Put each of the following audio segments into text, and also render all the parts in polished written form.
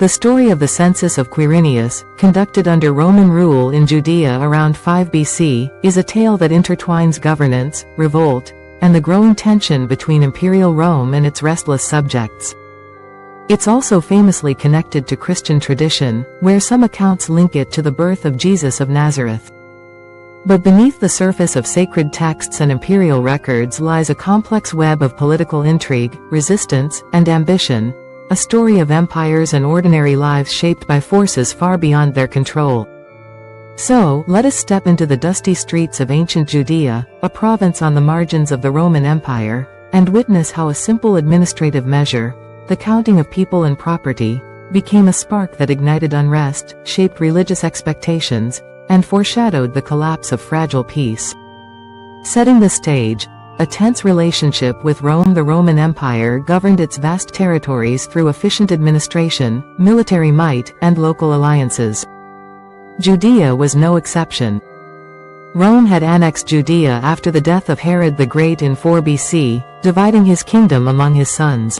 The story of the Census of Quirinius, conducted under Roman rule in Judea around 5 BC, is a tale that intertwines governance, revolt, and the growing tension between imperial Rome and its restless subjects. It's also famously connected to Christian tradition, where some accounts link it to the birth of Jesus of Nazareth. But beneath the surface of sacred texts and imperial records lies a complex web of political intrigue, resistance, and ambition, a story of empires and ordinary lives shaped by forces far beyond their control. So, let us step into the dusty streets of ancient Judea, a province on the margins of the Roman Empire, and witness how a simple administrative measure, the counting of people and property, became a spark that ignited unrest, shaped religious expectations, and foreshadowed the collapse of fragile peace. Setting the stage, a tense relationship with Rome. The Roman Empire governed its vast territories through efficient administration, military might, and local alliances. Judea was no exception. Rome had annexed Judea after the death of Herod the Great in 4 BC, dividing his kingdom among his sons.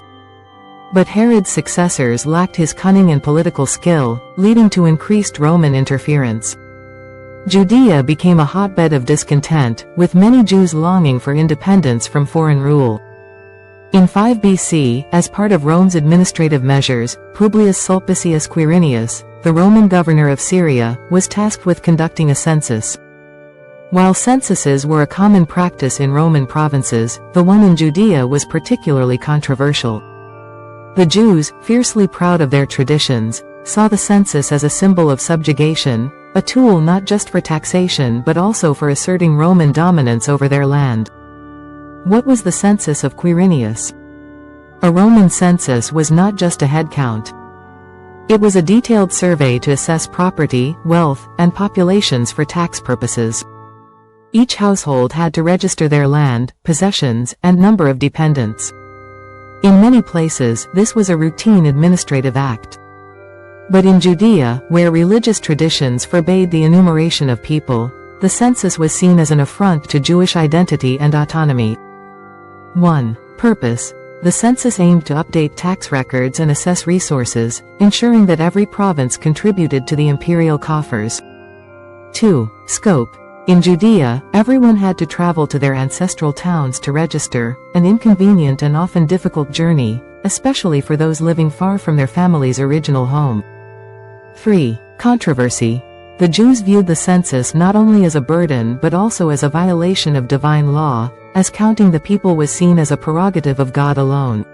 But Herod's successors lacked his cunning and political skill, leading to increased Roman interference. Judea became a hotbed of discontent, with many Jews longing for independence from foreign rule. In 5 BC, as part of Rome's administrative measures, Publius Sulpicius Quirinius, the Roman governor of Syria, was tasked with conducting a census. While censuses were a common practice in Roman provinces, the one in Judea was particularly controversial. The Jews, fiercely proud of their traditions, saw the census as a symbol of subjugation, a tool not just for taxation but also for asserting Roman dominance over their land. What was the Census of Quirinius? A Roman census was not just a head count. It was a detailed survey to assess property, wealth, and populations for tax purposes. Each household had to register their land, possessions, and number of dependents. In many places, this was a routine administrative act. But in Judea, where religious traditions forbade the enumeration of people, the census was seen as an affront to Jewish identity and autonomy. 1. Purpose. The census aimed to update tax records and assess resources, ensuring that every province contributed to the imperial coffers. 2. Scope. In Judea, everyone had to travel to their ancestral towns to register, an inconvenient and often difficult journey, especially for those living far from their family's original home. 3. Controversy. The Jews viewed the census not only as a burden but also as a violation of divine law, as counting the people was seen as a prerogative of God alone.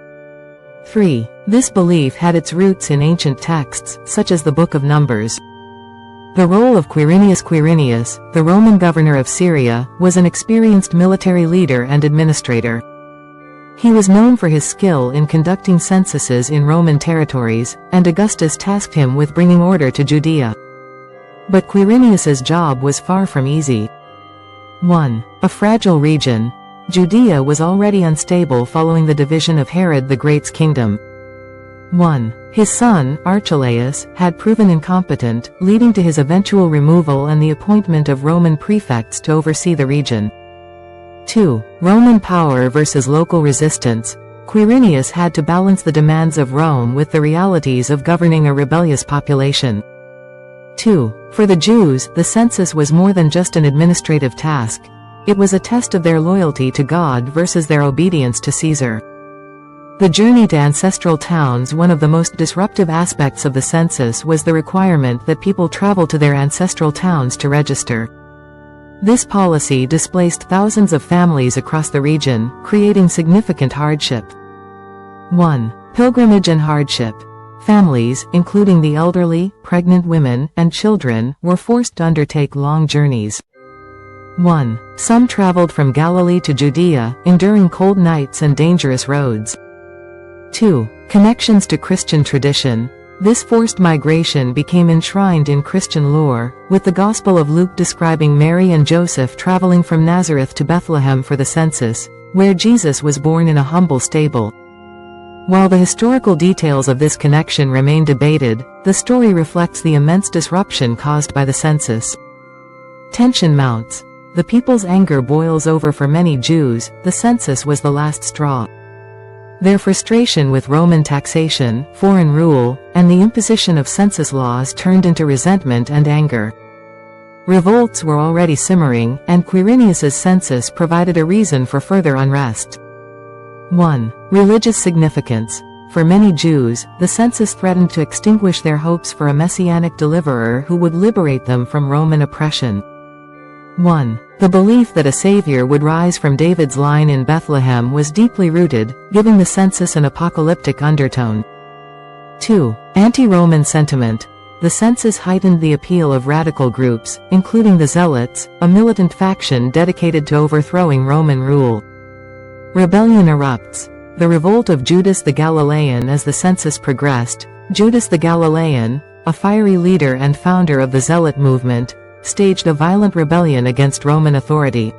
3. This belief had its roots in ancient texts, such as the Book of Numbers. The role of Quirinius, the Roman governor of Syria, was an experienced military leader and administrator. He was known for his skill in conducting censuses in Roman territories, and Augustus tasked him with bringing order to Judea. But Quirinius's job was far from easy. 1. A fragile region. Judea was already unstable following the division of Herod the Great's kingdom. 1. His son, Archelaus, had proven incompetent, leading to his eventual removal and the appointment of Roman prefects to oversee the region. 2. Roman power versus local resistance. Quirinius had to balance the demands of Rome with the realities of governing a rebellious population. 2. For the Jews, the census was more than just an administrative task. It was a test of their loyalty to God versus their obedience to Caesar. The journey to ancestral towns. One of the most disruptive aspects of the census was the requirement that people travel to their ancestral towns to register. This policy displaced thousands of families across the region, creating significant hardship. 1. Pilgrimage and hardship. Families, including the elderly, pregnant women, and children, were forced to undertake long journeys. 1. Some traveled from Galilee to Judea, enduring cold nights and dangerous roads. 2. Connections to Christian tradition. This forced migration became enshrined in Christian lore, with the Gospel of Luke describing Mary and Joseph traveling from Nazareth to Bethlehem for the census, where Jesus was born in a humble stable. While the historical details of this connection remain debated, the story reflects the immense disruption caused by the census. Tension mounts. The people's anger boils over. For many Jews, the census was the last straw. Their frustration with Roman taxation, foreign rule, and the imposition of census laws turned into resentment and anger. Revolts were already simmering, and Quirinius's census provided a reason for further unrest. 1. Religious significance. For many Jews, the census threatened to extinguish their hopes for a messianic deliverer who would liberate them from Roman oppression. 1. The belief that a savior would rise from David's line in Bethlehem was deeply rooted, giving the census an apocalyptic undertone. 2. Anti-Roman sentiment. The census heightened the appeal of radical groups, including the Zealots, a militant faction dedicated to overthrowing Roman rule. Rebellion erupts. The revolt of Judas the Galilean. As the census progressed, Judas the Galilean, a fiery leader and founder of the Zealot movement, staged a violent rebellion against Roman authority.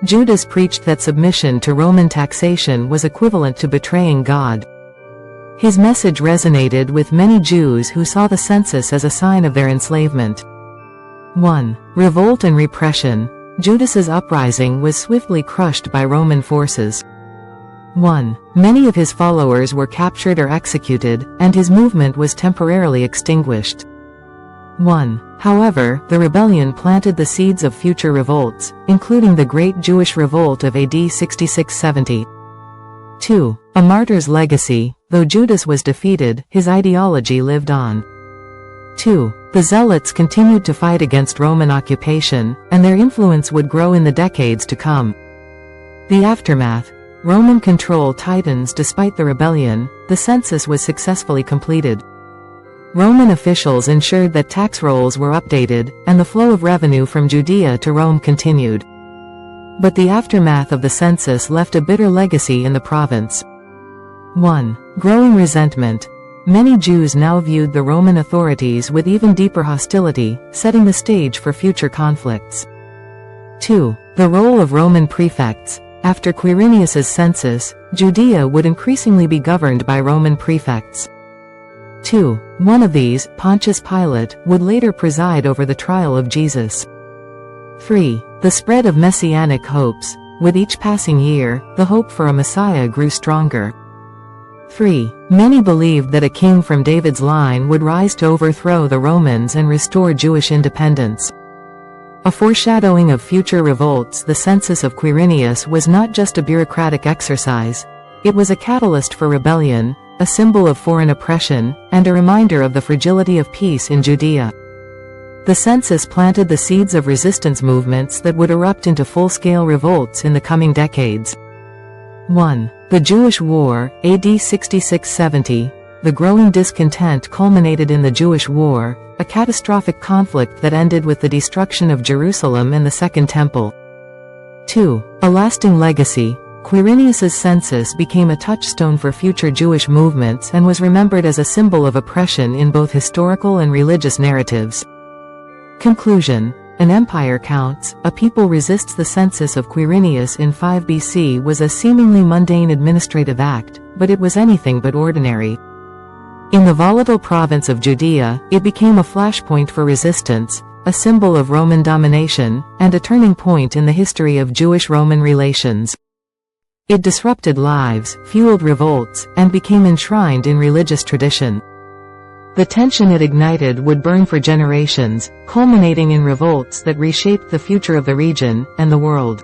Judas preached that submission to Roman taxation was equivalent to betraying God. His message resonated with many Jews who saw the census as a sign of their enslavement. 1. Revolt and repression. Judas's uprising was swiftly crushed by Roman forces. 1. Many of his followers were captured or executed, and his movement was temporarily extinguished. 1. However, the rebellion planted the seeds of future revolts, including the Great Jewish Revolt of AD 66-70. 2. A martyr's legacy. Though Judas was defeated, his ideology lived on. 2. The Zealots continued to fight against Roman occupation, and their influence would grow in the decades to come. The aftermath. Roman control tightens. Despite the rebellion, the census was successfully completed. Roman officials ensured that tax rolls were updated, and the flow of revenue from Judea to Rome continued. But the aftermath of the census left a bitter legacy in the province. 1. Growing resentment. Many Jews now viewed the Roman authorities with even deeper hostility, setting the stage for future conflicts. 2. The role of Roman prefects. After Quirinius's census, Judea would increasingly be governed by Roman prefects. 2. One of these, Pontius Pilate, would later preside over the trial of Jesus. 3. The spread of messianic hopes. With each passing year, the hope for a Messiah grew stronger. 3. Many believed that a king from David's line would rise to overthrow the Romans and restore Jewish independence. A foreshadowing of future revolts. The Census of Quirinius was not just a bureaucratic exercise. It was a catalyst for rebellion, a symbol of foreign oppression, and a reminder of the fragility of peace in Judea. The census planted the seeds of resistance movements that would erupt into full-scale revolts in the coming decades. 1. The Jewish War, AD 66-70. The growing discontent culminated in the Jewish War, a catastrophic conflict that ended with the destruction of Jerusalem and the Second Temple. 2. A lasting legacy. Quirinius's census became a touchstone for future Jewish movements and was remembered as a symbol of oppression in both historical and religious narratives. Conclusion. An empire counts, a people resists. The census of Quirinius in 5 BC was a seemingly mundane administrative act, but it was anything but ordinary. In the volatile province of Judea, it became a flashpoint for resistance, a symbol of Roman domination, and a turning point in the history of Jewish-Roman relations. It disrupted lives, fueled revolts, and became enshrined in religious tradition. The tension it ignited would burn for generations, culminating in revolts that reshaped the future of the region and the world.